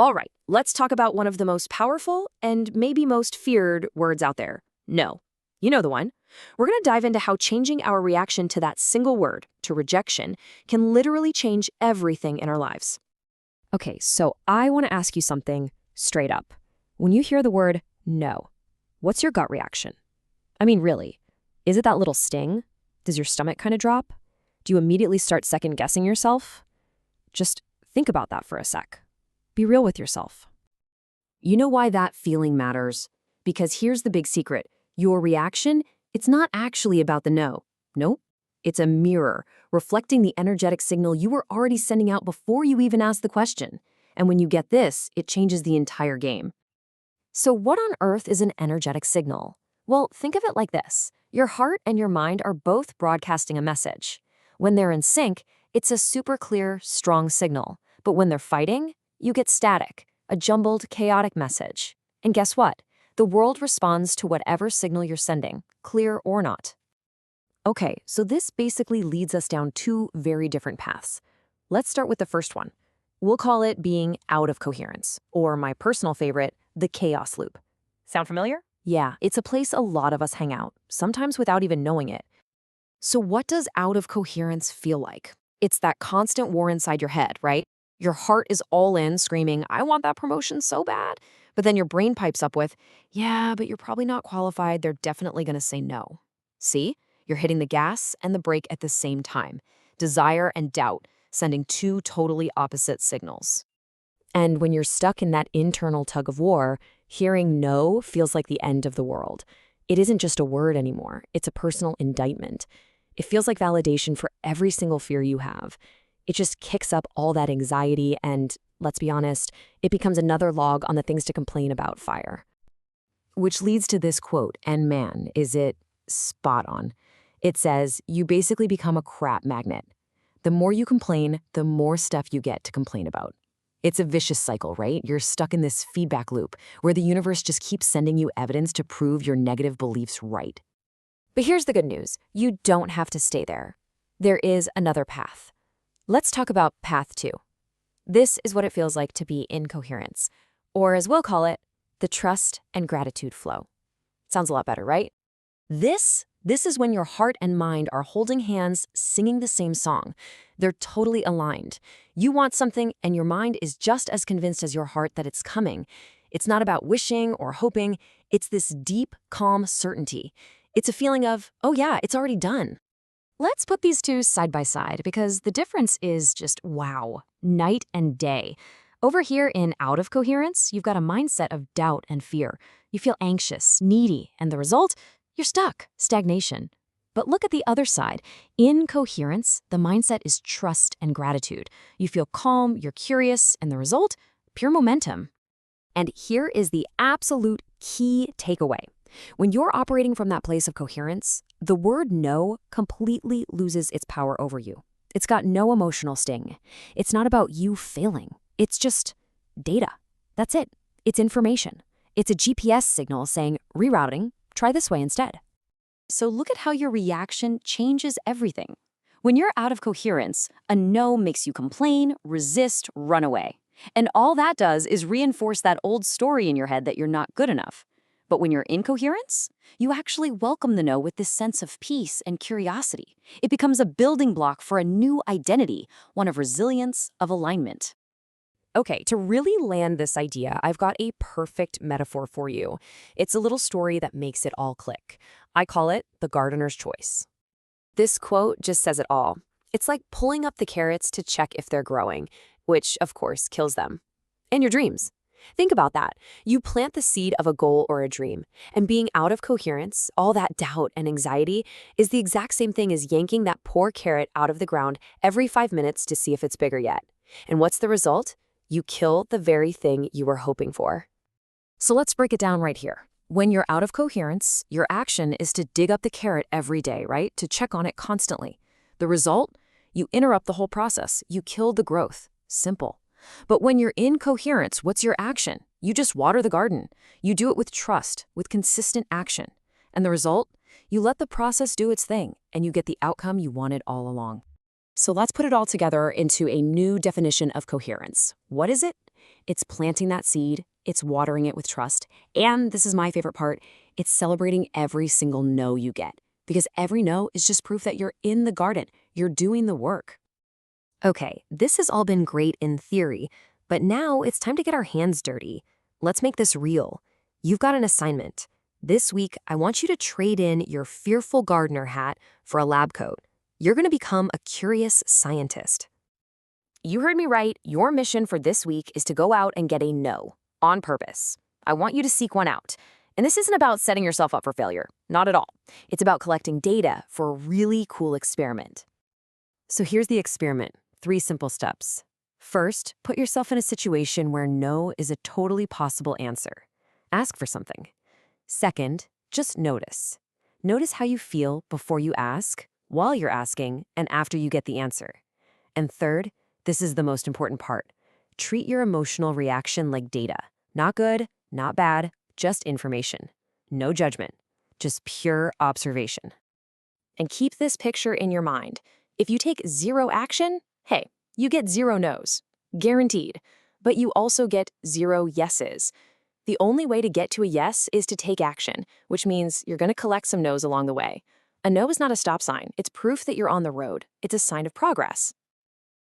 All right, let's talk about one of the most powerful and maybe most feared words out there. No. You know the one. We're going to dive into how changing our reaction to that single word, to rejection, can literally change everything in our lives. Okay, so I want to ask you something straight up. When you hear the word no, what's your gut reaction? I mean, really, is it that little sting? Does your stomach kind of drop? Do you immediately start second-guessing yourself? Just think about that for a sec. Be real with yourself. You know why that feeling matters? Because here's the big secret. Your reaction, it's not actually about the no. Nope. It's a mirror, reflecting the energetic signal you were already sending out before you even asked the question. And when you get this, it changes the entire game. So what on earth is an energetic signal? Well, think of it like this. Your heart and your mind are both broadcasting a message. When they're in sync, it's a super clear, strong signal. But when they're fighting, you get static, a jumbled, chaotic message. And guess what? The world responds to whatever signal you're sending, clear or not. Okay, so this basically leads us down two very different paths. Let's start with the first one. We'll call it being out of coherence, or my personal favorite, the chaos loop. Sound familiar? Yeah, it's a place a lot of us hang out, sometimes without even knowing it. So what does out of coherence feel like? It's that constant war inside your head, right? Your heart is all in, screaming, I want that promotion so bad. But then your brain pipes up with, yeah, but you're probably not qualified. They're definitely going to say no. See? You're hitting the gas and the brake at the same time. Desire and doubt, sending two totally opposite signals. And when you're stuck in that internal tug of war, hearing no feels like the end of the world. It isn't just a word anymore. It's a personal indictment. It feels like validation for every single fear you have. It just kicks up all that anxiety and, let's be honest, it becomes another log on the things to complain about fire. Which leads to this quote, and man, is it spot on. It says, you basically become a crap magnet. The more you complain, the more stuff you get to complain about. It's a vicious cycle, right? You're stuck in this feedback loop where the universe just keeps sending you evidence to prove your negative beliefs right. But here's the good news. You don't have to stay there. There is another path. Let's talk about path 2. This is what it feels like to be in coherence, or as we'll call it, the trust and gratitude flow. Sounds a lot better, right? This is when your heart and mind are holding hands, singing the same song. They're totally aligned. You want something, and your mind is just as convinced as your heart that it's coming. It's not about wishing or hoping. It's this deep, calm certainty. It's a feeling of, oh yeah, it's already done. Let's put these two side by side because the difference is just wow, night and day. Over here in out of coherence, you've got a mindset of doubt and fear. You feel anxious, needy, and the result? You're stuck, stagnation. But look at the other side. In coherence, the mindset is trust and gratitude. You feel calm, you're curious, and the result? Pure momentum. And here is the absolute key takeaway. When you're operating from that place of coherence, the word no completely loses its power over you. It's got no emotional sting. It's not about you failing. It's just data. That's it. It's information. It's a GPS signal saying, rerouting, try this way instead. So look at how your reaction changes everything. When you're out of coherence, a no makes you complain, resist, run away. And all that does is reinforce that old story in your head that you're not good enough. But when you're in coherence, you actually welcome the no with this sense of peace and curiosity. It becomes a building block for a new identity, one of resilience, of alignment. Okay, to really land this idea, I've got a perfect metaphor for you. It's a little story that makes it all click. I call it the gardener's choice. This quote just says it all. It's like pulling up the carrots to check if they're growing, which, of course, kills them. And your dreams. Think about that. You plant the seed of a goal or a dream, and being out of coherence, all that doubt and anxiety, is the exact same thing as yanking that poor carrot out of the ground every 5 minutes to see if it's bigger yet. And what's the result? You kill the very thing you were hoping for. So let's break it down right here. When you're out of coherence, your action is to dig up the carrot every day, right? To check on it constantly. The result? You interrupt the whole process. You kill the growth. Simple. But when you're in coherence, what's your action? You just water the garden. You do it with trust, with consistent action. And the result? You let the process do its thing, and you get the outcome you wanted all along. So let's put it all together into a new definition of coherence. What is it? It's planting that seed, it's watering it with trust, and this is my favorite part, it's celebrating every single no you get. Because every no is just proof that you're in the garden, you're doing the work. Okay, this has all been great in theory, but now it's time to get our hands dirty. Let's make this real. You've got an assignment. This week, I want you to trade in your fearful gardener hat for a lab coat. You're going to become a curious scientist. You heard me right. Your mission for this week is to go out and get a no, on purpose. I want you to seek one out. And this isn't about setting yourself up for failure. Not at all. It's about collecting data for a really cool experiment. So here's the experiment. 3 simple steps. First, put yourself in a situation where no is a totally possible answer. Ask for something. Second, just notice. Notice how you feel before you ask, while you're asking, and after you get the answer. And third, this is the most important part. Treat your emotional reaction like data. Not good, not bad, just information. No judgment, just pure observation. And keep this picture in your mind. If you take 0 action, hey, you get 0 no's. Guaranteed. But you also get 0 yeses. The only way to get to a yes is to take action, which means you're going to collect some no's along the way. A no is not a stop sign. It's proof that you're on the road. It's a sign of progress.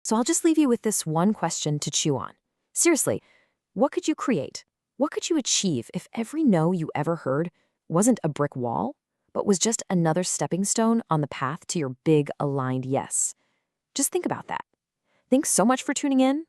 So I'll just leave you with this one question to chew on. Seriously, what could you create? What could you achieve if every no you ever heard wasn't a brick wall, but was just another stepping stone on the path to your big aligned yes? Just think about that. Thanks so much for tuning in.